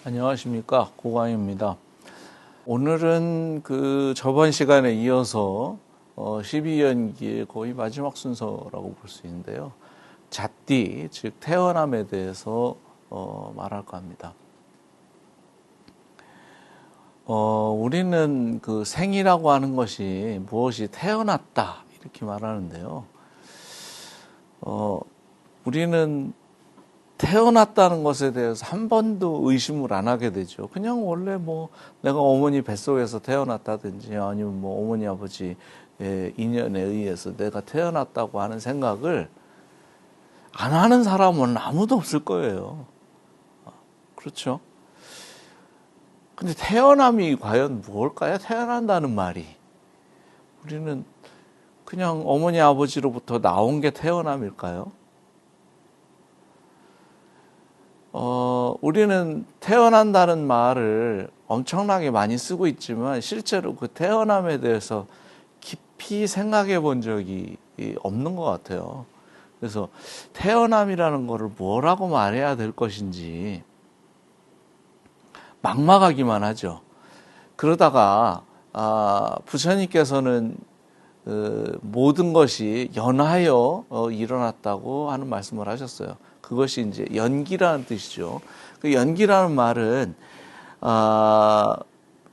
안녕하십니까, 고광입니다. 오늘은 저번 시간에 이어서 12연기의 거의 마지막 순서라고 볼 수 있는데요. 잣띠, 즉 태어남에 대해서 말할까 합니다. 우리는 그 생이라고 하는 것이 무엇이 태어났다 이렇게 말하는데요. 우리는 태어났다는 것에 대해서 한 번도 의심을 안 하게 되죠. 그냥 원래 내가 어머니 뱃속에서 태어났다든지 아니면 어머니 아버지의 인연에 의해서 내가 태어났다고 하는 생각을 안 하는 사람은 아무도 없을 거예요. 그렇죠? 근데 태어남이 과연 무엇일까요? 태어난다는 말이. 우리는 그냥 어머니 아버지로부터 나온 게 태어남일까요? 우리는 태어난다는 말을 엄청나게 많이 쓰고 있지만 실제로 그 태어남에 대해서 깊이 생각해 본 적이 없는 것 같아요. 그래서 태어남이라는 것을 뭐라고 말해야 될 것인지 막막하기만 하죠. 그러다가 부처님께서는 모든 것이 연하여 일어났다고 하는 말씀을 하셨어요. 그것이 이제 연기라는 뜻이죠. 그 연기라는 말은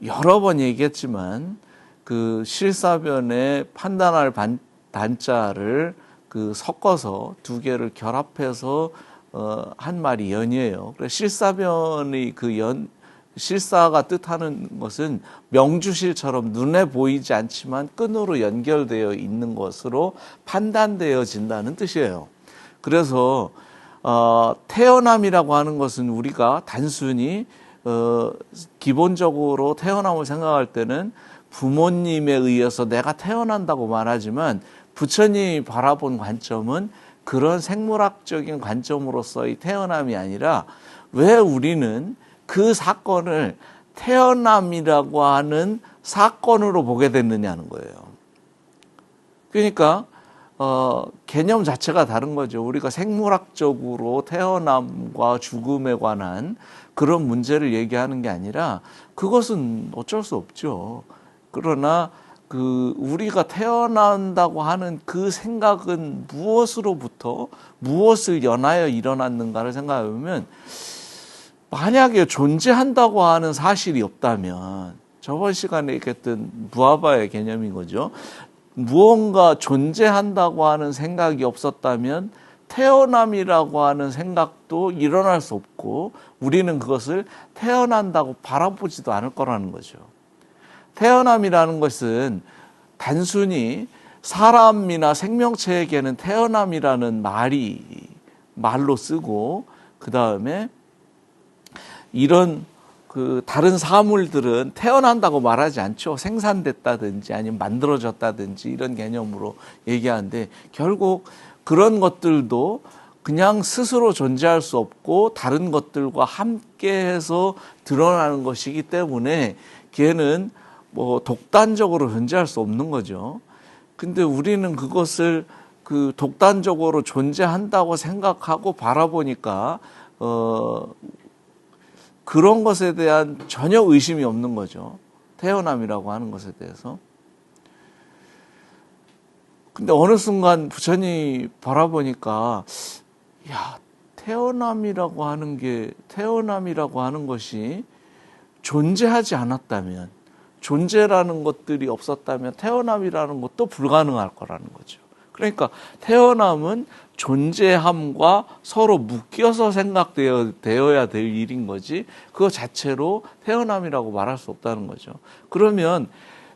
여러 번 얘기했지만 그 실사변에 판단할 단자를 섞어서 두 개를 결합해서 한 말이 연이에요. 그래서 실사변의 실사가 뜻하는 것은 명주실처럼 눈에 보이지 않지만 끈으로 연결되어 있는 것으로 판단되어진다는 뜻이에요. 그래서 태어남이라고 하는 것은 우리가 단순히 기본적으로 태어남을 생각할 때는 부모님에 의해서 내가 태어난다고 말하지만 부처님이 바라본 관점은 그런 생물학적인 관점으로서의 태어남이 아니라 왜 우리는 그 사건을 태어남이라고 하는 사건으로 보게 됐느냐는 거예요. 그러니까 개념 자체가 다른 거죠. 우리가 생물학적으로 태어남과 죽음에 관한 그런 문제를 얘기하는 게 아니라 그것은 어쩔 수 없죠. 그러나 우리가 태어난다고 하는 그 생각은 무엇으로부터 무엇을 연하여 일어났는가를 생각해 보면 만약에 존재한다고 하는 사실이 없다면 저번 시간에 얘기했던 무아바의 개념인 거죠. 무언가 존재한다고 하는 생각이 없었다면 태어남이라고 하는 생각도 일어날 수 없고 우리는 그것을 태어난다고 바라보지도 않을 거라는 거죠. 태어남이라는 것은 단순히 사람이나 생명체에게는 태어남이라는 말로 쓰고 그 다음에 이런 다른 사물들은 태어난다고 말하지 않죠. 생산됐다든지 아니면 만들어졌다든지 이런 개념으로 얘기하는데 결국 그런 것들도 그냥 스스로 존재할 수 없고 다른 것들과 함께해서 드러나는 것이기 때문에 걔는 독단적으로 존재할 수 없는 거죠. 근데 우리는 그것을 독단적으로 존재한다고 생각하고 바라보니까 그런 것에 대한 전혀 의심이 없는 거죠. 태어남이라고 하는 것에 대해서. 근데 어느 순간 부처님이 바라보니까 태어남이라고 하는 것이 존재하지 않았다면 존재라는 것들이 없었다면 태어남이라는 것도 불가능할 거라는 거죠. 그러니까 태어남은 존재함과 서로 묶여서 생각되어야 될 일인 거지 그거 자체로 태어남이라고 말할 수 없다는 거죠. 그러면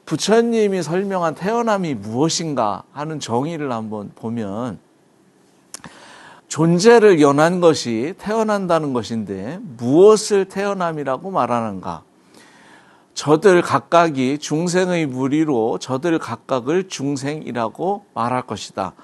부처님이 설명한 태어남이 무엇인가 하는 정의를 한번 보면 존재를 연한 것이 태어난다는 것인데 무엇을 태어남이라고 말하는가? 저들 각각이 중생의 무리로 저들 각각을 중생이라고 말할 것이다.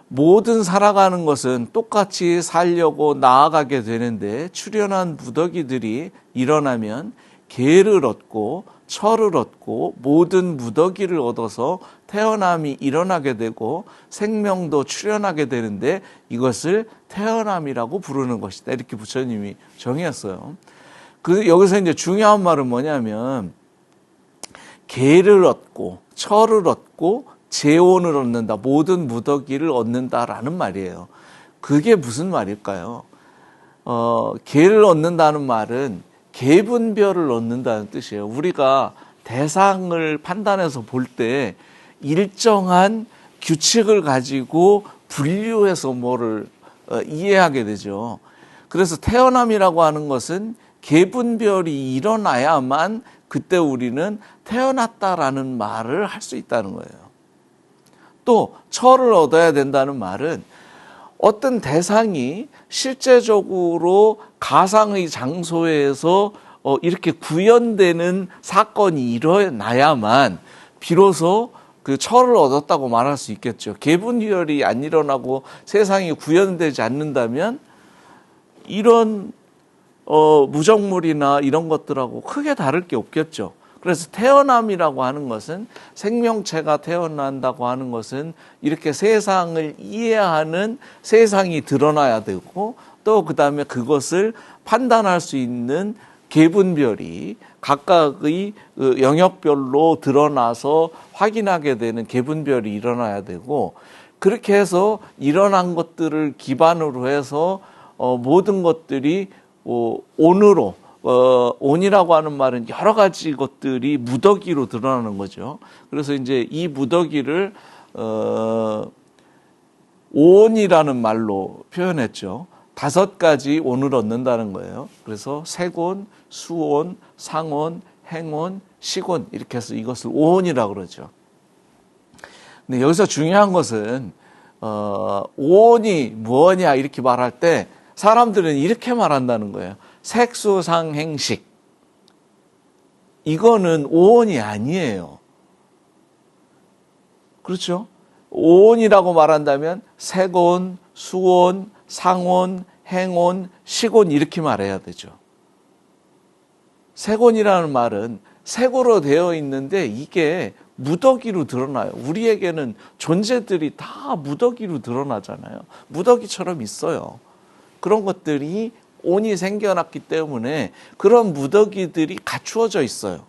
모든 살아가는 것은 똑같이 살려고 나아가게 되는데 출현한 무더기들이 일어나면 개를 얻고 철을 얻고 모든 무더기를 얻어서 태어남이 일어나게 되고 생명도 출현하게 되는데 이것을 태어남이라고 부르는 것이다. 이렇게 부처님이 정의했어요. 여기서 이제 중요한 말은 뭐냐면, 계를 얻고, 철을 얻고, 재혼을 얻는다. 모든 무더기를 얻는다라는 말이에요. 그게 무슨 말일까요? 계를 얻는다는 말은 계분별을 얻는다는 뜻이에요. 우리가 대상을 판단해서 볼 때 일정한 규칙을 가지고 분류해서 뭐를 이해하게 되죠. 그래서 태어남이라고 하는 것은 계분별이 일어나야만 그때 우리는 태어났다라는 말을 할 수 있다는 거예요. 또 철을 얻어야 된다는 말은 어떤 대상이 실제적으로 가상의 장소에서 이렇게 구현되는 사건이 일어나야만 비로소 그 철을 얻었다고 말할 수 있겠죠. 계분별이 안 일어나고 세상이 구현되지 않는다면 이런 무정물이나 이런 것들하고 크게 다를 게 없겠죠. 그래서 태어남이라고 하는 것은, 생명체가 태어난다고 하는 것은 이렇게 세상을 이해하는 세상이 드러나야 되고, 또 그다음에 그것을 판단할 수 있는 계분별이 각각의 영역별로 드러나서 확인하게 되는 계분별이 일어나야 되고, 그렇게 해서 일어난 것들을 기반으로 해서 모든 것들이 온으로, 온이라고 하는 말은 여러 가지 것들이 무더기로 드러나는 거죠. 그래서 이제 이 무더기를 온이라는 말로 표현했죠. 5가지 온을 얻는다는 거예요. 그래서 색온, 수온, 상온, 행온, 식온, 이렇게 해서 이것을 오온이라고 그러죠. 근데 여기서 중요한 것은 오온이 뭐냐 이렇게 말할 때 사람들은 이렇게 말한다는 거예요. 색수상행식. 이거는 오온이 아니에요. 그렇죠? 오온이라고 말한다면 색온, 수온, 상온, 행온, 식온 이렇게 말해야 되죠. 색온이라는 말은 색으로 되어 있는데 이게 무더기로 드러나요. 우리에게는 존재들이 다 무더기로 드러나잖아요. 무더기처럼 있어요. 그런 것들이 온이 생겨났기 때문에 그런 무더기들이 갖추어져 있어요.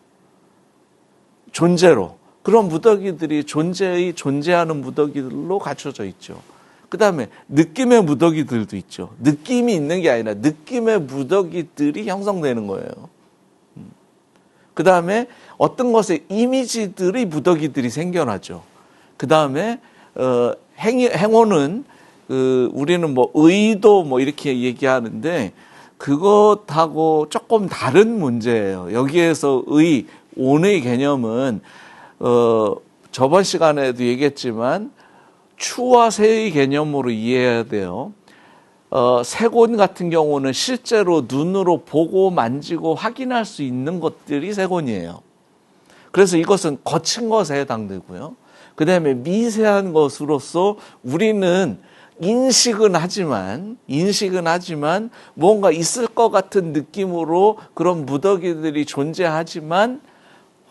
존재로. 그런 무더기들이 존재하는 무더기들로 갖춰져 있죠. 그 다음에 느낌의 무더기들도 있죠. 느낌이 있는 게 아니라 느낌의 무더기들이 형성되는 거예요. 그 다음에 어떤 것의 이미지들의 무더기들이 생겨나죠. 그 다음에 행원은 우리는 뭐 의도 뭐 이렇게 얘기하는데 그것하고 조금 다른 문제예요. 여기에서 온의 개념은 저번 시간에도 얘기했지만 추와 세의 개념으로 이해해야 돼요. 색온 같은 경우는 실제로 눈으로 보고 만지고 확인할 수 있는 것들이 색온이에요. 그래서 이것은 거친 것에 해당되고요. 그 다음에 미세한 것으로서 우리는 인식은 하지만 뭔가 있을 것 같은 느낌으로 그런 무더기들이 존재하지만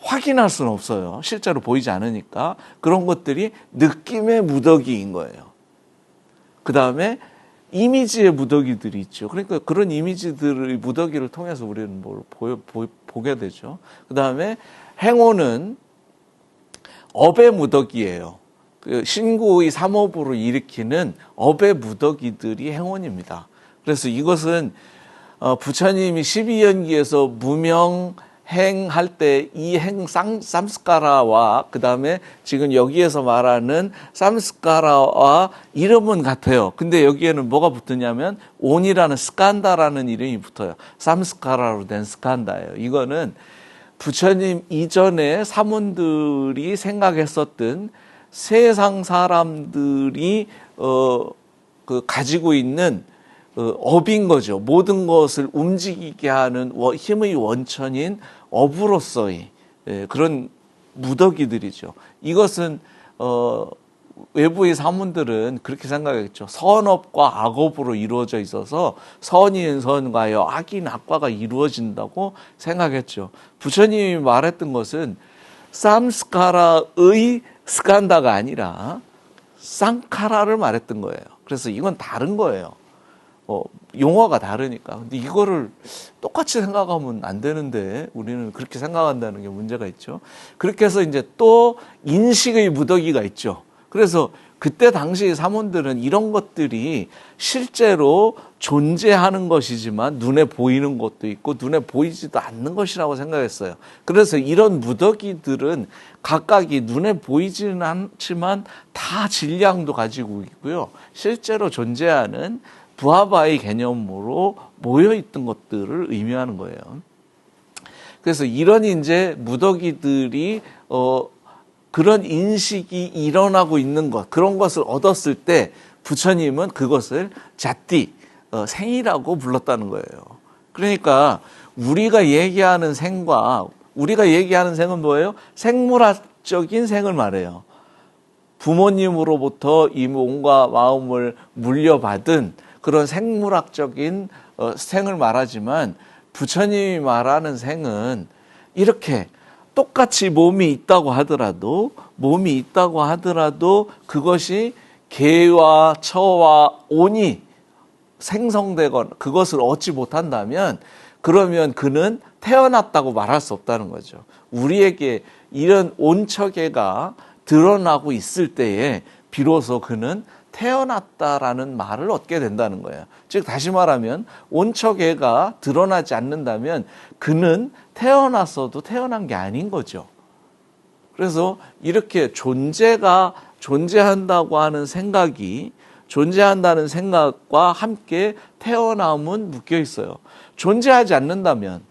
확인할 수는 없어요. 실제로 보이지 않으니까. 그런 것들이 느낌의 무더기인 거예요. 그 다음에 이미지의 무더기들이 있죠. 그러니까 그런 이미지들의 무더기를 통해서 우리는 뭘 보게 되죠. 그 다음에 행온은 업의 무더기예요. 신구의 삼업으로 일으키는 업의 무더기들이 행온입니다. 그래서 이것은 부처님이 12연기에서 무명 행할 때 이 행 삼스카라와 그 다음에 지금 여기에서 말하는 삼스카라와 이름은 같아요. 근데 여기에는 뭐가 붙느냐면 온이라는 스칸다라는 이름이 붙어요. 삼스카라로 된 스칸다예요. 이거는 부처님 이전에 사문들이 생각했었던 세상 사람들이 가지고 있는 업인 거죠. 모든 것을 움직이게 하는 힘의 원천인 업으로서의 그런 무더기들이죠. 이것은 외부의 사문들은 그렇게 생각했죠. 선업과 악업으로 이루어져 있어서 선인 선과요, 악인 악과가 이루어진다고 생각했죠. 부처님이 말했던 것은 삼스카라의 스칸다가 아니라 쌍카라를 말했던 거예요. 그래서 이건 다른 거예요. 용어가 다르니까. 근데 이거를 똑같이 생각하면 안 되는데 우리는 그렇게 생각한다는 게 문제가 있죠. 그렇게 해서 이제 또 인식의 무더기가 있죠. 그래서 그때 당시 사몬들은 이런 것들이 실제로 존재하는 것이지만 눈에 보이는 것도 있고 눈에 보이지도 않는 것이라고 생각했어요. 그래서 이런 무더기들은 각각이 눈에 보이지는 않지만 다 질량도 가지고 있고요. 실제로 존재하는 부하바의 개념으로 모여있던 것들을 의미하는 거예요. 그래서 이런 이제 무더기들이 그런 인식이 일어나고 있는 것, 그런 것을 얻었을 때 부처님은 그것을 자띠, 생이라고 불렀다는 거예요. 그러니까 우리가 얘기하는 생과 우리가 얘기하는 생은 뭐예요? 생물학적인 생을 말해요. 부모님으로부터 이 몸과 마음을 물려받은 그런 생물학적인 생을 말하지만 부처님이 말하는 생은 이렇게 똑같이 몸이 있다고 하더라도 그것이 개와 처와 온이 생성되거나 그것을 얻지 못한다면 그러면 그는 태어났다고 말할 수 없다는 거죠. 우리에게 이런 온처개가 드러나고 있을 때에 비로소 그는 태어났다라는 말을 얻게 된다는 거예요. 즉 다시 말하면 온처개가 드러나지 않는다면 그는 태어났어도 태어난 게 아닌 거죠. 그래서 이렇게 존재한다고 하는 생각이 존재한다는 생각과 함께 태어남은 묶여 있어요. 존재하지 않는다면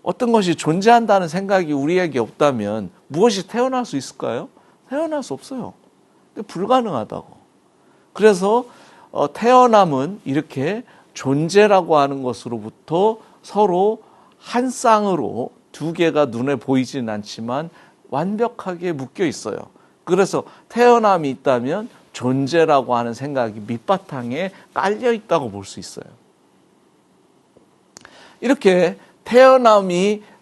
어떤 것이 존재한다는 생각이 우리에게 없다면 무엇이 태어날 수 있을까요? 태어날 수 없어요. 불가능하다고. 그래서 태어남은 이렇게 존재라고 하는 것으로부터 서로 한 쌍으로 두 개가 눈에 보이지는 않지만 완벽하게 묶여 있어요. 그래서 태어남이 있다면 존재라고 하는 생각이 밑바탕에 깔려 있다고 볼 수 있어요. 이렇게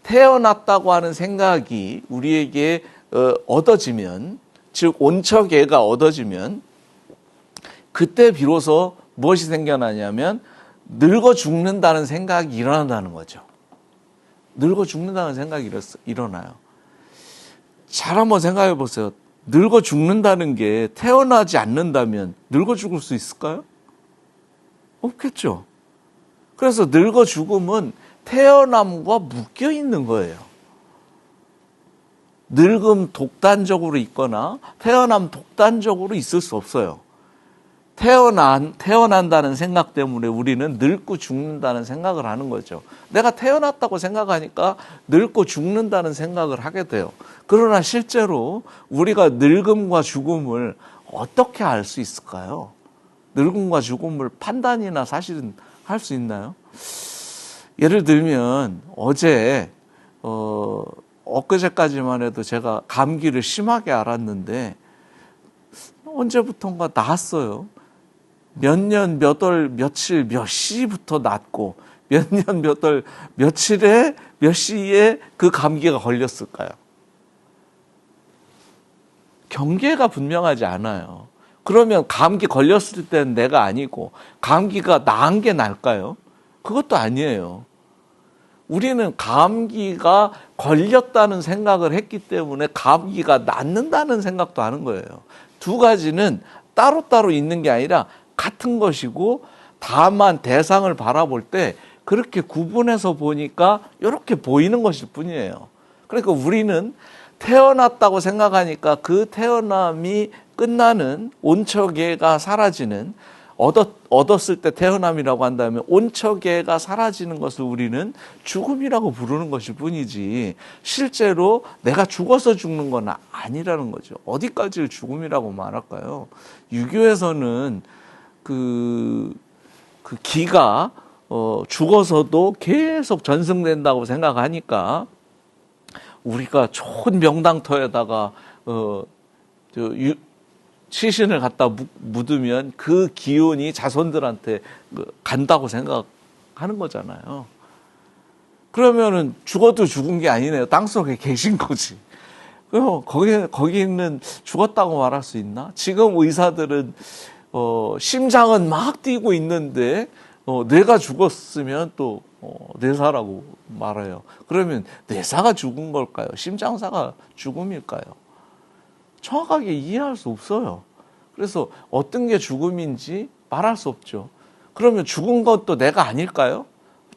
태어났다고 하는 생각이 우리에게 얻어지면, 즉 온처계가 얻어지면 그때 비로소 무엇이 생겨나냐면 늙어 죽는다는 생각이 일어난다는 거죠. 늙어 죽는다는 생각이 일어나요. 잘 한번 생각해 보세요. 늙어 죽는다는 게 태어나지 않는다면 늙어 죽을 수 있을까요? 없겠죠. 그래서 늙어 죽음은 태어남과 묶여 있는 거예요. 늙음 독단적으로 있거나 태어남 독단적으로 있을 수 없어요. 태어난다는 생각 때문에 우리는 늙고 죽는다는 생각을 하는 거죠. 내가 태어났다고 생각하니까 늙고 죽는다는 생각을 하게 돼요. 그러나 실제로 우리가 늙음과 죽음을 어떻게 알 수 있을까요? 늙음과 죽음을 판단이나 사실은 할 수 있나요? 예를 들면 엊그제까지만 해도 제가 감기를 심하게 앓았는데 언제부턴가 나았어요. 몇 년, 몇 월, 며칠, 몇 시부터 낫고 몇 년, 몇 월, 며칠에 몇 시에 그 감기가 걸렸을까요? 경계가 분명하지 않아요. 그러면 감기 걸렸을 때는 내가 아니고 감기가 나은 게 나을까요? 그것도 아니에요. 우리는 감기가 걸렸다는 생각을 했기 때문에 감기가 낫는다는 생각도 하는 거예요. 두 가지는 따로따로 있는 게 아니라 같은 것이고 다만 대상을 바라볼 때 그렇게 구분해서 보니까 이렇게 보이는 것일 뿐이에요. 그러니까 우리는 태어났다고 생각하니까 그 태어남이 끝나는 온처계가 사라지는 얻었을 때 태어남이라고 한다면 온처계가 사라지는 것을 우리는 죽음이라고 부르는 것일 뿐이지 실제로 내가 죽어서 죽는 건 아니라는 거죠. 어디까지를 죽음이라고 말할까요? 유교에서는 그 기가 죽어서도 계속 전승된다고 생각하니까 우리가 좋은 명당터에다가 시신을 갖다 묻으면 그 기운이 자손들한테 간다고 생각하는 거잖아요. 그러면은 죽어도 죽은 게 아니네요. 땅속에 계신 거지. 그럼 거기는 죽었다고 말할 수 있나? 지금 의사들은 심장은 막 뛰고 있는데 뇌가 죽었으면 또 뇌사라고 말해요. 그러면 뇌사가 죽은 걸까요? 심장사가 죽음일까요? 정확하게 이해할 수 없어요. 그래서 어떤 게 죽음인지 말할 수 없죠. 그러면 죽은 것도 내가 아닐까요?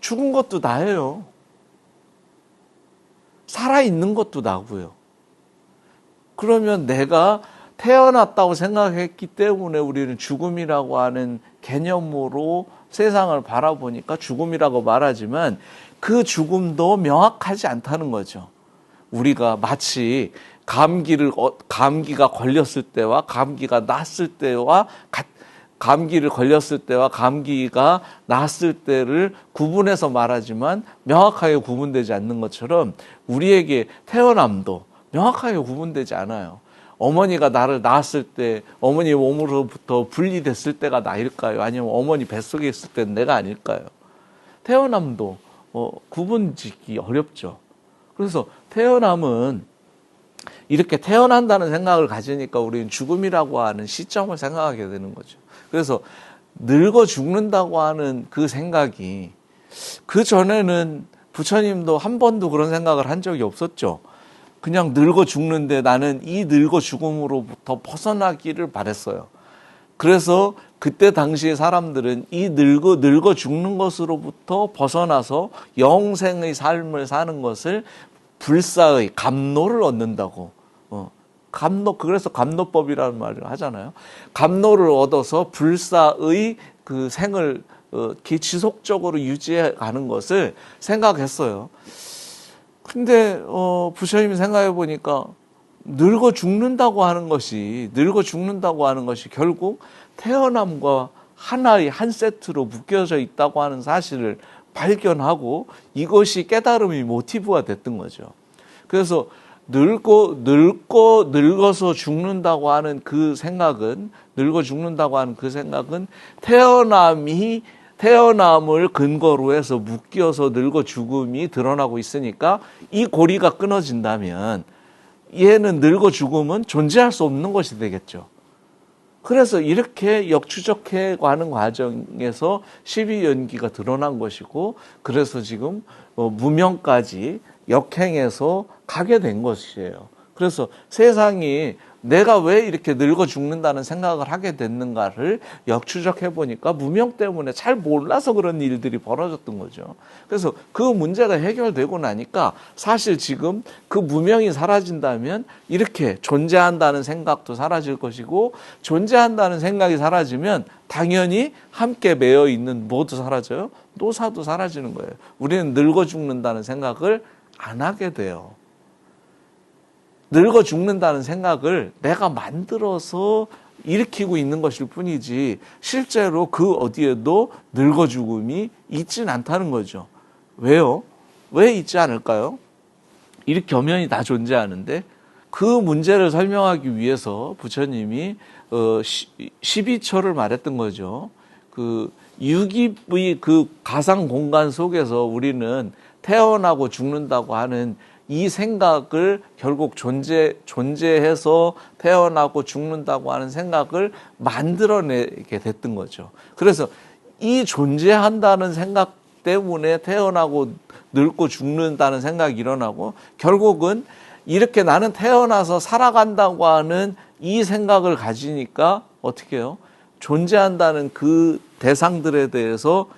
죽은 것도 나예요. 살아있는 것도 나고요. 그러면 내가 태어났다고 생각했기 때문에 우리는 죽음이라고 하는 개념으로 세상을 바라보니까 죽음이라고 말하지만 그 죽음도 명확하지 않다는 거죠. 우리가 마치 감기가 걸렸을 때와 감기가 났을 때와 감기를 걸렸을 때와 감기가 났을 때를 구분해서 말하지만 명확하게 구분되지 않는 것처럼 우리에게 태어남도 명확하게 구분되지 않아요. 어머니가 나를 낳았을 때 어머니 몸으로부터 분리됐을 때가 나일까요? 아니면 어머니 뱃속에 있을 때는 내가 아닐까요? 태어남도 구분짓기 어렵죠. 그래서 태어남은 이렇게 태어난다는 생각을 가지니까 우리는 죽음이라고 하는 시점을 생각하게 되는 거죠. 그래서 늙어 죽는다고 하는 그 생각이 그 전에는 부처님도 한 번도 그런 생각을 한 적이 없었죠. 그냥 늙어 죽는데 나는 이 늙어 죽음으로부터 벗어나기를 바랬어요. 그래서 그때 당시의 사람들은 이 늙어 죽는 것으로부터 벗어나서 영생의 삶을 사는 것을 불사의 감노를 얻는다고. 그래서 감노법이라는 말을 하잖아요. 감노를 얻어서 불사의 그 생을 지속적으로 유지해 가는 것을 생각했어요. 근데 부처님이 생각해 보니까 늙어 죽는다고 하는 것이 결국 태어남과 하나의 한 세트로 묶여져 있다고 하는 사실을 발견하고 이것이 깨달음의 모티브가 됐던 거죠. 그래서 늙어서 죽는다고 하는 그 생각은 태어남을 근거로 해서 묶여서 늙어 죽음이 드러나고 있으니까 이 고리가 끊어진다면 얘는 늙어 죽음은 존재할 수 없는 것이 되겠죠. 그래서 이렇게 역추적해 가는 과정에서 12연기가 드러난 것이고 그래서 지금 무명까지 역행해서 가게 된 것이에요. 그래서 세상이 내가 왜 이렇게 늙어 죽는다는 생각을 하게 됐는가를 역추적해 보니까 무명 때문에 잘 몰라서 그런 일들이 벌어졌던 거죠. 그래서 그 문제가 해결되고 나니까 사실 지금 그 무명이 사라진다면 이렇게 존재한다는 생각도 사라질 것이고 존재한다는 생각이 사라지면 당연히 함께 매여 있는 뭐도 사라져요? 노사도 사라지는 거예요. 우리는 늙어 죽는다는 생각을 안 하게 돼요. 늙어 죽는다는 생각을 내가 만들어서 일으키고 있는 것일 뿐이지 실제로 그 어디에도 늙어 죽음이 있진 않다는 거죠. 왜요? 왜 있지 않을까요? 이렇게 엄연히 다 존재하는데 그 문제를 설명하기 위해서 부처님이 12처를 말했던 거죠. 그 유기의 그 가상 공간 속에서 우리는 태어나고 죽는다고 하는 이 생각을 결국 존재해서 태어나고 죽는다고 하는 생각을 만들어내게 됐던 거죠. 그래서 이 존재한다는 생각 때문에 태어나고 늙고 죽는다는 생각이 일어나고 결국은 이렇게 나는 태어나서 살아간다고 하는 이 생각을 가지니까 어떻게 해요? 존재한다는 그 대상들에 대해서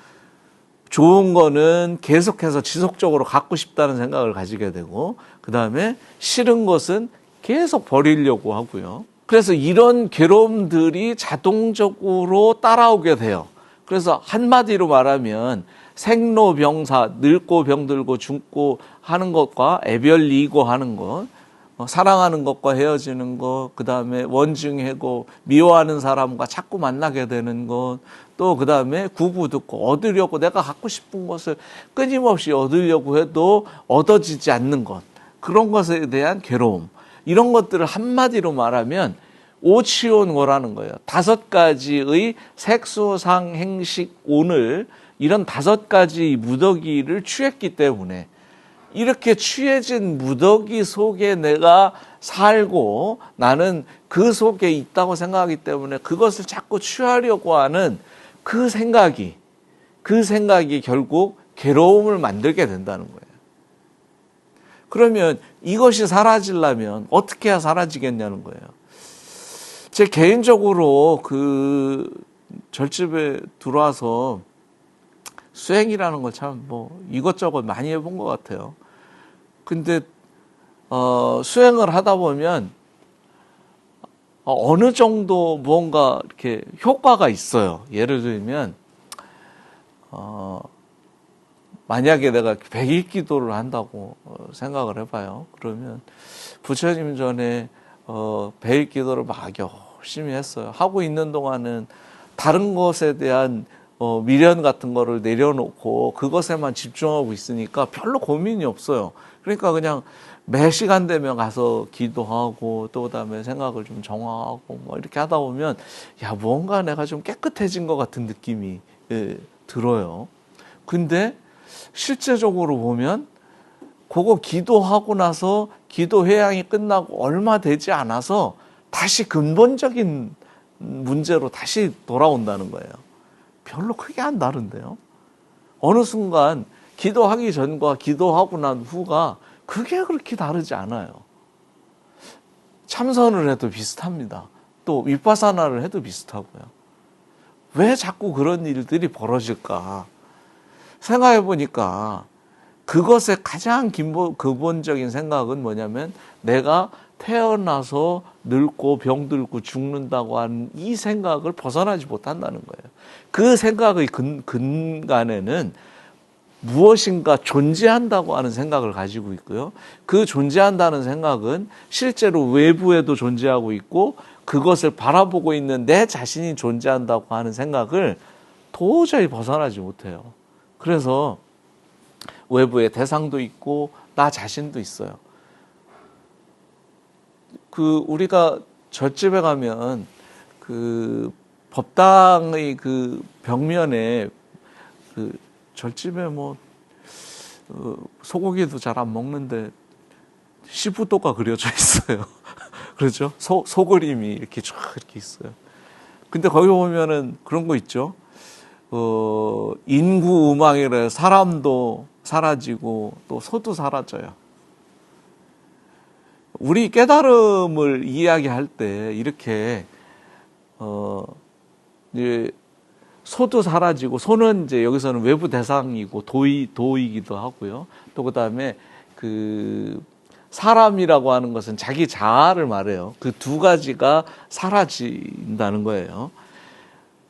좋은 거는 계속해서 지속적으로 갖고 싶다는 생각을 가지게 되고 그 다음에 싫은 것은 계속 버리려고 하고요. 그래서 이런 괴로움들이 자동적으로 따라오게 돼요. 그래서 한마디로 말하면 생로병사, 늙고 병들고 죽고 하는 것과 애별리고 하는 것, 사랑하는 것과 헤어지는 것, 그 다음에 원증해고 미워하는 사람과 자꾸 만나게 되는 것, 또 그 다음에 구구 듣고 얻으려고 내가 갖고 싶은 것을 끊임없이 얻으려고 해도 얻어지지 않는 것, 그런 것에 대한 괴로움, 이런 것들을 한마디로 말하면 오치온고라는 거예요. 5가지의 색수상 행식 온을 이런 5가지 무더기를 취했기 때문에 이렇게 취해진 무더기 속에 내가 살고 나는 그 속에 있다고 생각하기 때문에 그것을 자꾸 취하려고 하는 그 생각이 결국 괴로움을 만들게 된다는 거예요. 그러면 이것이 사라지려면 어떻게 해야 사라지겠냐는 거예요. 제 개인적으로 그 절집에 들어와서 수행이라는 걸 참 뭐 이것저것 많이 해본 것 같아요. 근데 수행을 하다 보면 어느 정도 뭔가 이렇게 효과가 있어요. 예를 들면 만약에 내가 100일 기도를 한다고 생각을 해봐요. 그러면 부처님 전에 100일 기도를 막 열심히 했어요. 하고 있는 동안은 다른 것에 대한 미련 같은 거를 내려놓고 그것에만 집중하고 있으니까 별로 고민이 없어요. 그러니까 그냥 매 시간 되면 가서 기도하고 또 그다음에 생각을 좀 정화하고 뭐 이렇게 하다 보면 야 뭔가 내가 좀 깨끗해진 것 같은 느낌이 들어요. 근데 실제적으로 보면 그거 기도하고 나서 기도 회양이 끝나고 얼마 되지 않아서 다시 근본적인 문제로 다시 돌아온다는 거예요. 별로 크게 안 다른데요. 어느 순간 기도하기 전과 기도하고 난 후가 그게 그렇게 다르지 않아요. 참선을 해도 비슷합니다. 또 윗바사나를 해도 비슷하고요. 왜 자꾸 그런 일들이 벌어질까? 생각해 보니까 그것의 가장 근본적인 생각은 뭐냐면 내가 태어나서 늙고 병들고 죽는다고 하는 이 생각을 벗어나지 못한다는 거예요. 그 생각의 근간에는 무엇인가 존재한다고 하는 생각을 가지고 있고요. 그 존재한다는 생각은 실제로 외부에도 존재하고 있고 그것을 바라보고 있는 내 자신이 존재한다고 하는 생각을 도저히 벗어나지 못해요. 그래서 외부에 대상도 있고 나 자신도 있어요. 우리가 절집에 가면 그 법당의 그 벽면에 절집에 뭐 소고기도 잘 안 먹는데 시부도가 그려져 있어요. 그렇죠? 소그림이 이렇게 쫙 이렇게 있어요. 근데 거기 보면은 그런 거 있죠. 인구 음악이래 사람도 사라지고 또 소도 사라져요. 우리 깨달음을 이야기할 때 이렇게 이제 소도 사라지고 소는 이제 여기서는 외부 대상이고 도이기도 하고요. 또 그다음에 그 사람이라고 하는 것은 자기 자아를 말해요. 그 두 가지가 사라진다는 거예요.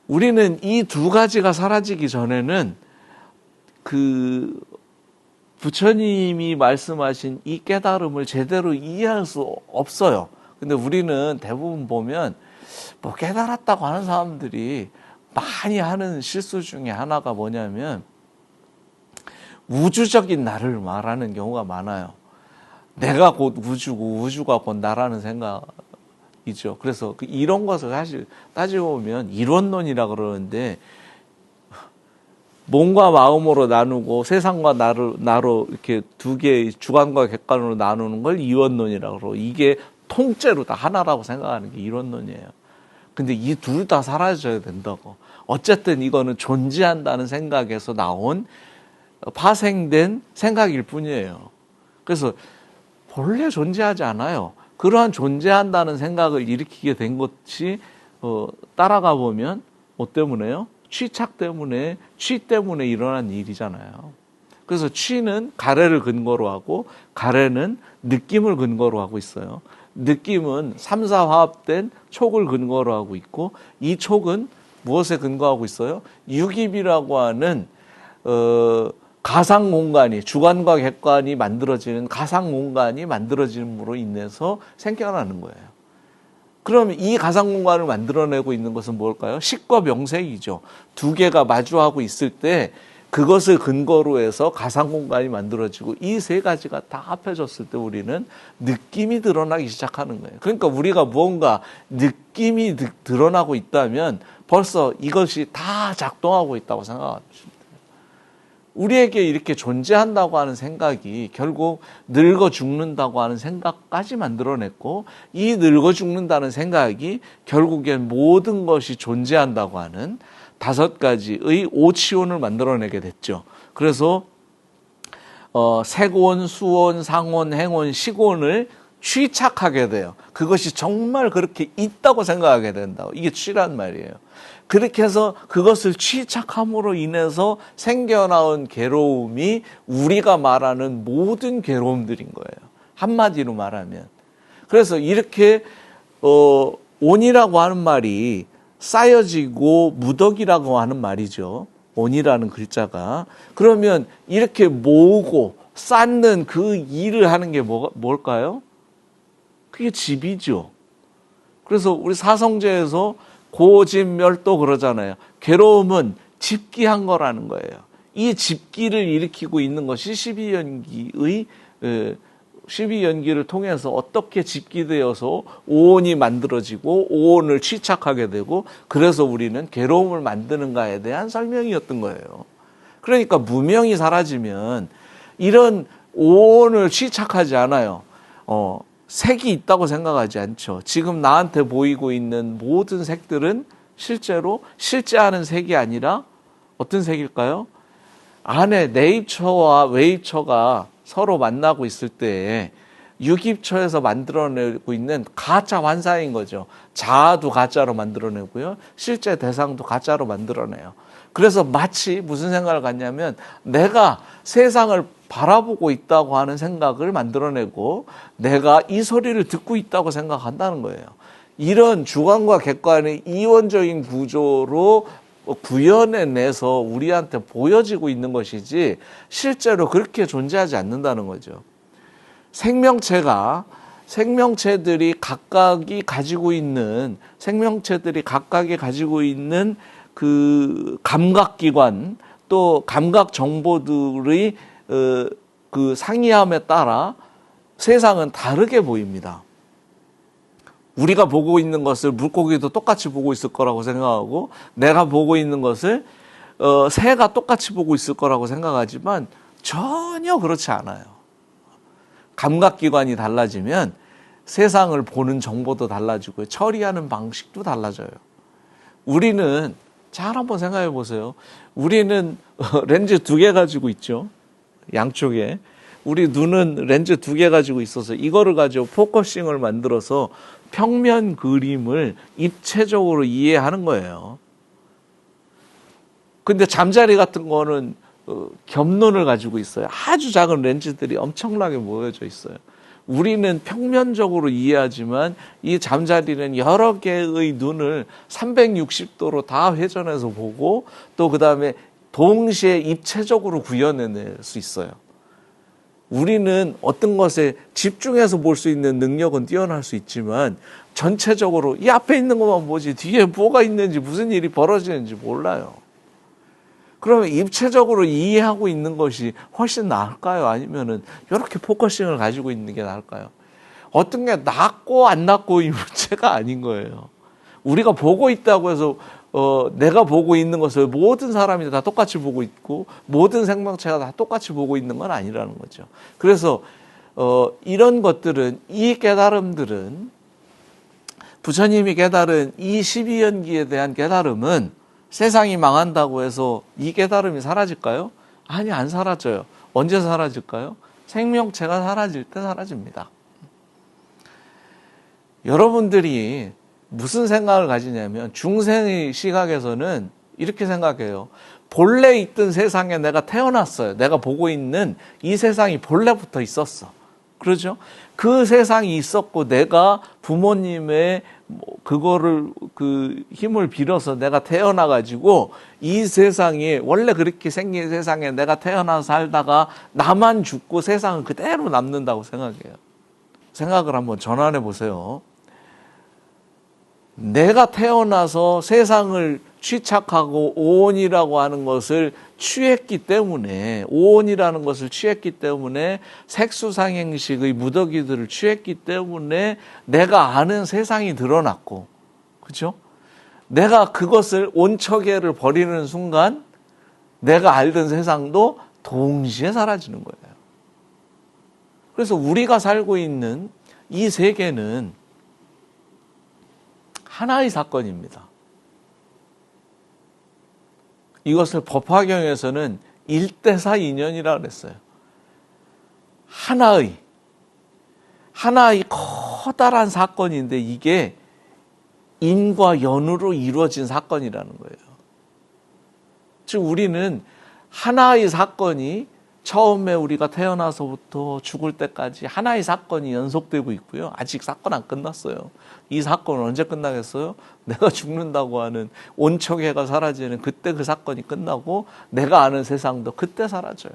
우리는 이 두 가지가 사라지기 전에는 그 부처님이 말씀하신 이 깨달음을 제대로 이해할 수 없어요. 근데 우리는 대부분 보면 뭐 깨달았다고 하는 사람들이 많이 하는 실수 중에 하나가 뭐냐면 우주적인 나를 말하는 경우가 많아요. 내가 곧 우주고 우주가 곧 나라는 생각이죠. 그래서 이런 것을 사실 따지고 보면 이론론이라 그러는데 몸과 마음으로 나누고 세상과 나로 이렇게 두 개의 주관과 객관으로 나누는 걸 이원론이라고 그러고 이게 통째로 다 하나라고 생각하는 게 이론론이에요. 근데 이 둘 다 사라져야 된다고. 어쨌든 이거는 존재한다는 생각에서 나온 파생된 생각일 뿐이에요. 그래서 본래 존재하지 않아요. 그러한 존재한다는 생각을 일으키게 된 것이 따라가 보면 뭐 때문에요? 취착 때문에, 취 때문에 일어난 일이잖아요. 그래서 취는 가래를 근거로 하고 가래는 느낌을 근거로 하고 있어요. 느낌은 3,4화합된 촉을 근거로 하고 있고 이 촉은 무엇에 근거하고 있어요? 육입이라고 하는 가상 공간이 주관과 객관이 만들어지는 가상 공간이 만들어짐으로 인해서 생겨나는 거예요. 그럼 이 가상 공간을 만들어내고 있는 것은 뭘까요? 식과 명색이죠. 두 개가 마주하고 있을 때 그것을 근거로 해서 가상 공간이 만들어지고 이 세 가지가 다 합해졌을 때 우리는 느낌이 드러나기 시작하는 거예요. 그러니까 우리가 무언가 느낌이 드러나고 있다면 벌써 이것이 다 작동하고 있다고 생각합니다. 우리에게 이렇게 존재한다고 하는 생각이 결국 늙어 죽는다고 하는 생각까지 만들어냈고, 이 늙어 죽는다는 생각이 결국엔 모든 것이 존재한다고 하는 5가지의 오치원을 만들어내게 됐죠. 그래서 색온, 수온, 상온, 행온, 식온을 취착하게 돼요. 그것이 정말 그렇게 있다고 생각하게 된다고. 이게 취란 말이에요. 그렇게 해서 그것을 취착함으로 인해서 생겨나온 괴로움이 우리가 말하는 모든 괴로움들인 거예요. 한마디로 말하면. 그래서 이렇게 온이라고 하는 말이 쌓여지고 무더기라고 하는 말이죠. 온이라는 글자가. 그러면 이렇게 모으고 쌓는 그 일을 하는 게 뭘까요? 그게 집이죠. 그래서 우리 사성제에서 고집멸도 그러잖아요. 괴로움은 집기한 거라는 거예요. 이 집기를 일으키고 있는 것이 12연기를 통해서 어떻게 집기되어서 오온이 만들어지고 오온을 취착하게 되고, 그래서 우리는 괴로움을 만드는가에 대한 설명이었던 거예요. 그러니까 무명이 사라지면 이런 오온을 취착하지 않아요. 색이 있다고 생각하지 않죠. 지금 나한테 보이고 있는 모든 색들은 실제로 실제하는 색이 아니라 어떤 색일까요? 안에 내입처와 외입처가 서로 만나고 있을 때에 유깁처에서 만들어내고 있는 가짜 환상인 거죠. 자아도 가짜로 만들어내고요. 실제 대상도 가짜로 만들어내요. 그래서 마치 무슨 생각을 갖냐면 내가 세상을 바라보고 있다고 하는 생각을 만들어내고 내가 이 소리를 듣고 있다고 생각한다는 거예요. 이런 주관과 객관의 이원적인 구조로 구현해내서 우리한테 보여지고 있는 것이지 실제로 그렇게 존재하지 않는다는 거죠. 생명체들이 각각이 가지고 있는 그 감각기관 또 감각 정보들의 그 상이함에 따라 세상은 다르게 보입니다. 우리가 보고 있는 것을 물고기도 똑같이 보고 있을 거라고 생각하고, 내가 보고 있는 것을 새가 똑같이 보고 있을 거라고 생각하지만 전혀 그렇지 않아요. 감각기관이 달라지면 세상을 보는 정보도 달라지고 처리하는 방식도 달라져요. 우리는 잘 한번 생각해 보세요. 우리는 렌즈 2개 가지고 있죠. 양쪽에. 우리 눈은 렌즈 2개 가지고 있어서 이거를 가지고 포커싱을 만들어서 평면 그림을 입체적으로 이해하는 거예요. 근데 잠자리 같은 거는 겹눈을 가지고 있어요. 아주 작은 렌즈들이 엄청나게 모여져 있어요. 우리는 평면적으로 이해하지만 이 잠자리는 여러 개의 눈을 360도로 다 회전해서 보고 또 그 다음에 동시에 입체적으로 구현해낼 수 있어요. 우리는 어떤 것에 집중해서 볼 수 있는 능력은 뛰어날 수 있지만 전체적으로 이 앞에 있는 것만 보지 뒤에 뭐가 있는지 무슨 일이 벌어지는지 몰라요. 그러면 입체적으로 이해하고 있는 것이 훨씬 나을까요? 아니면은 이렇게 포커싱을 가지고 있는 게 나을까요? 어떤 게 낫고 안 낫고 이 문제가 아닌 거예요. 우리가 보고 있다고 해서 내가 보고 있는 것을 모든 사람이 다 똑같이 보고 있고 모든 생명체가 다 똑같이 보고 있는 건 아니라는 거죠. 그래서 이런 것들은, 이 깨달음들은, 부처님이 깨달은 이 12연기에 대한 깨달음은 세상이 망한다고 해서 이 깨달음이 사라질까요? 아니, 안 사라져요. 언제 사라질까요? 생명체가 사라질 때 사라집니다. 여러분들이 무슨 생각을 가지냐면 중생의 시각에서는 이렇게 생각해요. 본래 있던 세상에 내가 태어났어요. 내가 보고 있는 이 세상이 본래부터 있었어. 그렇죠? 그 세상이 있었고 내가 부모님의 그 힘을 빌어서 내가 태어나가지고 이 세상에, 원래 그렇게 생긴 세상에 내가 태어나서 살다가 나만 죽고 세상은 그대로 남는다고 생각해요. 생각을 한번 전환해 보세요. 내가 태어나서 세상을 취착하고 오온이라고 하는 것을 취했기 때문에, 오온이라는 것을 취했기 때문에, 색수상행식의 무더기들을 취했기 때문에 내가 아는 세상이 드러났고, 그렇죠? 내가 그것을 온처계를 버리는 순간 내가 알던 세상도 동시에 사라지는 거예요. 그래서 우리가 살고 있는 이 세계는 하나의 사건입니다. 이것을 법화경에서는 일대사 인연이라고 그랬어요. 하나의 커다란 사건인데 이게 인과 연으로 이루어진 사건이라는 거예요. 즉 우리는 하나의 사건이 처음에 우리가 태어나서부터 죽을 때까지 하나의 사건이 연속되고 있고요. 아직 사건 안 끝났어요. 이 사건은 언제 끝나겠어요? 내가 죽는다고 하는 온척해가 사라지는 그때 그 사건이 끝나고 내가 아는 세상도 그때 사라져요.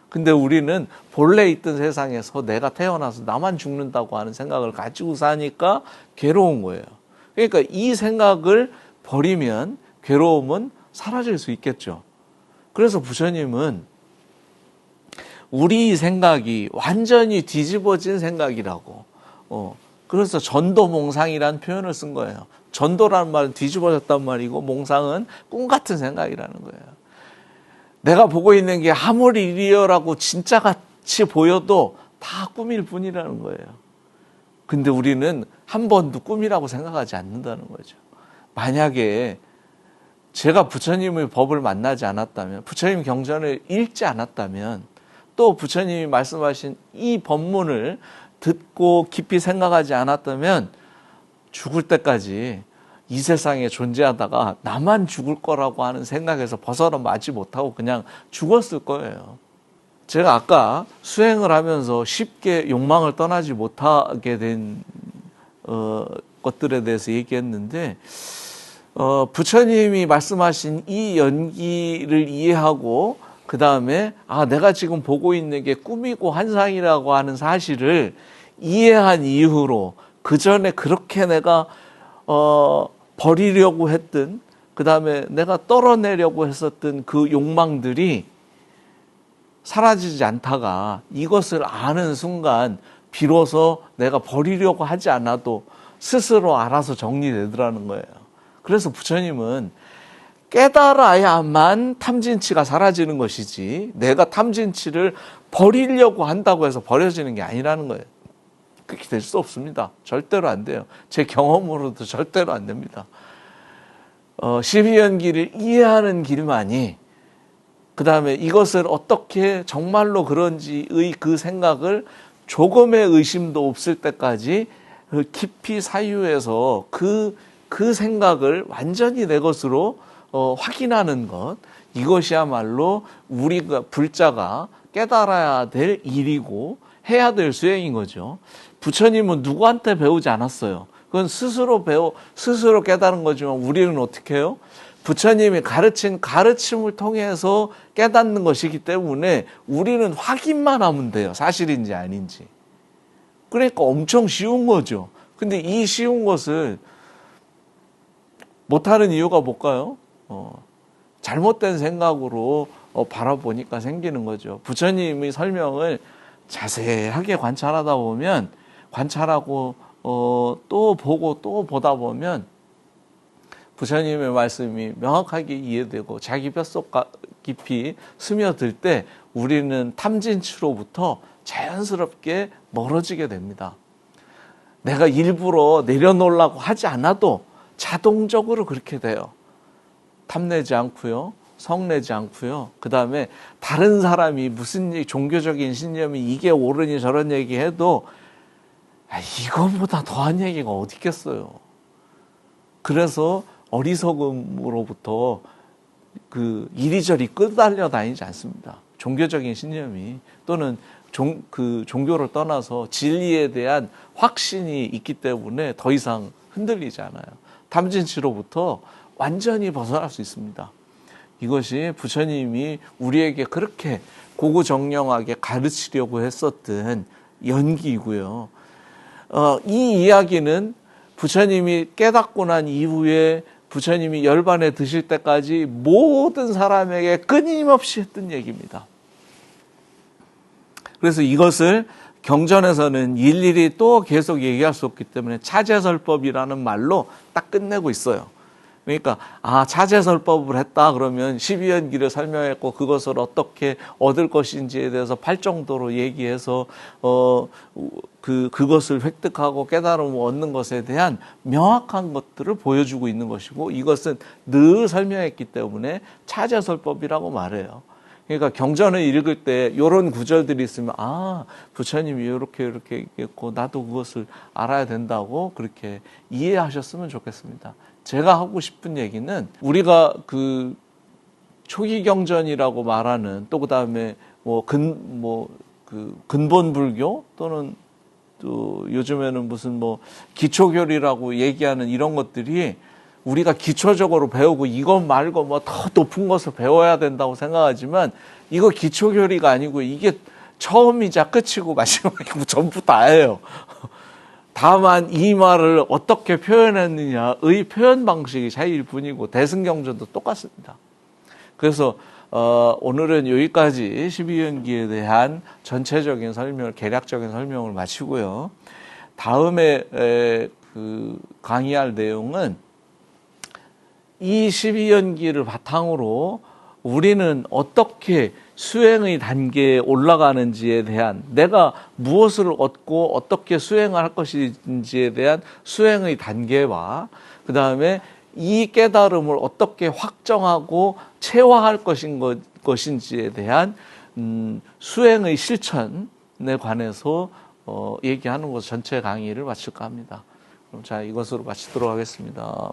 근데 우리는 본래 있던 세상에서 내가 태어나서 나만 죽는다고 하는 생각을 가지고 사니까 괴로운 거예요. 그러니까 이 생각을 버리면 괴로움은 사라질 수 있겠죠. 그래서 부처님은 우리 생각이 완전히 뒤집어진 생각이라고. 그래서 전도몽상이라는 표현을 쓴 거예요. 전도라는 말은 뒤집어졌단 말이고 몽상은 꿈 같은 생각이라는 거예요. 내가 보고 있는 게 아무리 이리어라고 진짜 같이 보여도 다 꿈일 뿐이라는 거예요. 근데 우리는 한 번도 꿈이라고 생각하지 않는다는 거죠. 만약에 제가 부처님의 법을 만나지 않았다면, 부처님 경전을 읽지 않았다면, 또 부처님이 말씀하신 이 법문을 듣고 깊이 생각하지 않았다면 죽을 때까지 이 세상에 존재하다가 나만 죽을 거라고 하는 생각에서 벗어나지 못하고 그냥 죽었을 거예요. 제가 아까 수행을 하면서 쉽게 욕망을 떠나지 못하게 된 것들에 대해서 얘기했는데 부처님이 말씀하신 이 연기를 이해하고 그 다음에 내가 지금 보고 있는 게 꿈이고 환상이라고 하는 사실을 이해한 이후로 그 전에 그렇게 내가 버리려고 했던 그 다음에 내가 떨어내려고 했었던 그 욕망들이 사라지지 않다가 이것을 아는 순간 비로소 내가 버리려고 하지 않아도 스스로 알아서 정리되더라는 거예요. 그래서 부처님은 깨달아야만 탐진치가 사라지는 것이지 내가 탐진치를 버리려고 한다고 해서 버려지는 게 아니라는 거예요. 그렇게 될 수 없습니다. 절대로 안 돼요. 제 경험으로도 절대로 안 됩니다. 12연기를 이해하는 길만이 그 다음에 이것을 어떻게 정말로 그런지의 그 생각을 조금의 의심도 없을 때까지 깊이 사유해서 그 생각을 완전히 내 것으로 확인하는 것, 이것이야말로 우리가 불자가 깨달아야 될 일이고 해야 될 수행인 거죠. 부처님은 누구한테 배우지 않았어요. 그건 스스로 깨달은 거지만 우리는 어떻게 해요? 부처님이 가르친 가르침을 통해서 깨닫는 것이기 때문에 우리는 확인만 하면 돼요. 사실인지 아닌지. 그러니까 엄청 쉬운 거죠. 근데 이 쉬운 것을 못하는 이유가 뭘까요? 잘못된 생각으로 바라보니까 생기는 거죠. 부처님의 설명을 자세하게 관찰하다 보면 관찰하고 또 보고 또 보다 보면 부처님의 말씀이 명확하게 이해되고 자기 뼛속 깊이 스며들 때 우리는 탐진치로부터 자연스럽게 멀어지게 됩니다. 내가 일부러 내려놓으려고 하지 않아도 자동적으로 그렇게 돼요. 탐내지 않고요. 성내지 않고요. 그 다음에 다른 사람이 무슨 종교적인 신념이 이게 옳으니 저런 얘기해도 이거보다 더한 얘기가 어디 있겠어요. 그래서 어리석음으로부터 이리저리 끄달려 다니지 않습니다. 종교적인 신념이 또는 종교를 떠나서 진리에 대한 확신이 있기 때문에 더 이상 흔들리지 않아요. 탐진치로부터 완전히 벗어날 수 있습니다. 이것이 부처님이 우리에게 그렇게 고구정령하게 가르치려고 했었던 연기이고요. 이 이야기는 부처님이 깨닫고 난 이후에 부처님이 열반에 드실 때까지 모든 사람에게 끊임없이 했던 얘기입니다. 그래서 이것을 경전에서는 일일이 또 계속 얘기할 수 없기 때문에 차제설법이라는 말로 딱 끝내고 있어요. 그러니까 차제설법을 했다 그러면 12연기를 설명했고 그것을 어떻게 얻을 것인지에 대해서 팔정도로 얘기해서 그것을 획득하고 깨달음을 얻는 것에 대한 명확한 것들을 보여주고 있는 것이고, 이것은 늘 설명했기 때문에 차제설법이라고 말해요. 그러니까 경전을 읽을 때 이런 구절들이 있으면 부처님이 이렇게 얘기했고 나도 그것을 알아야 된다고 그렇게 이해하셨으면 좋겠습니다. 제가 하고 싶은 얘기는, 우리가 그 초기 경전이라고 말하는, 또 그다음에 근본 불교 또는 또 요즘에는 무슨 기초교리라고 얘기하는 이런 것들이 우리가 기초적으로 배우고 이것 말고 더 높은 것을 배워야 된다고 생각하지만, 이거 기초교리가 아니고 이게 처음이자 끝이고 마지막이고 전부 다예요. 다만 이 말을 어떻게 표현했느냐의 표현 방식이 차이일 뿐이고, 대승경전도 똑같습니다. 그래서 오늘은 여기까지 12연기에 대한 전체적인 설명을, 개략적인 설명을 마치고요. 다음에 강의할 내용은 이 12연기를 바탕으로 우리는 어떻게 수행의 단계에 올라가는지에 대한, 내가 무엇을 얻고 어떻게 수행을 할 것인지에 대한 수행의 단계와, 그 다음에 이 깨달음을 어떻게 확정하고 체화할 것인지에 대한 수행의 실천에 관해서 얘기하는 것, 전체 강의를 마칠까 합니다. 그럼 이것으로 마치도록 하겠습니다.